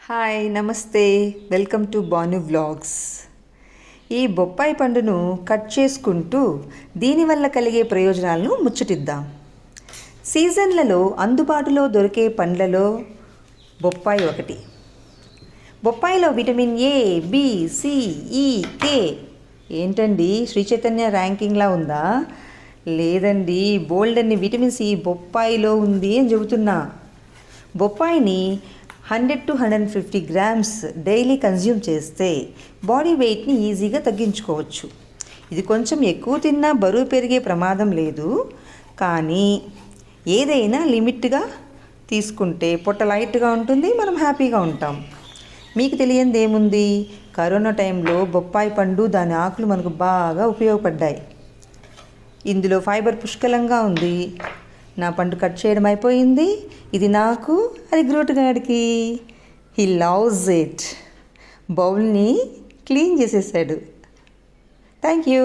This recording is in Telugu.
హాయ్ నమస్తే, వెల్కమ్ టు బాను వ్లాగ్స్. ఈ బొప్పాయి పండును కట్ చేసుకుంటూ దీనివల్ల కలిగే ప్రయోజనాలను ముచ్చటిద్దాం. సీజన్లలో అందుబాటులో దొరికే పండ్లలో బొప్పాయి ఒకటి. బొప్పాయిలో విటమిన్ ఏ, బి, సి, ఈ, కే. ఏంటండి శ్రీ చైతన్య ర్యాంకింగ్లా ఉందా? లేదండి, బోల్డ్ అన్ని విటమిన్ సి బొప్పాయిలో ఉంది అని చెబుతున్నా. బొప్పాయిని 100 to 150 grams డైలీ కన్జ్యూమ్ చేస్తే బాడీ వెయిట్ని ఈజీగా తగ్గించుకోవచ్చు. ఇది కొంచెం ఎక్కువ తిన్నా బరువు పెరిగే ప్రమాదం లేదు, కానీ ఏదైనా లిమిట్గా తీసుకుంటే పొట్ట లైట్గా ఉంటుంది, మనం హ్యాపీగా ఉంటాం. మీకు తెలియంది ఏముంది, కరోనా టైంలో బొప్పాయి పండు దాని ఆకులు మనకు బాగా ఉపయోగపడ్డాయి. ఇందులో ఫైబర్ పుష్కలంగా ఉంది. నా పండు కట్ చేయడం అయిపోయింది. ఇది నాకు, అది గ్రూటుగాడికి. He loves it. బౌల్ని క్లీన్ చేసేసాడు. Thank you.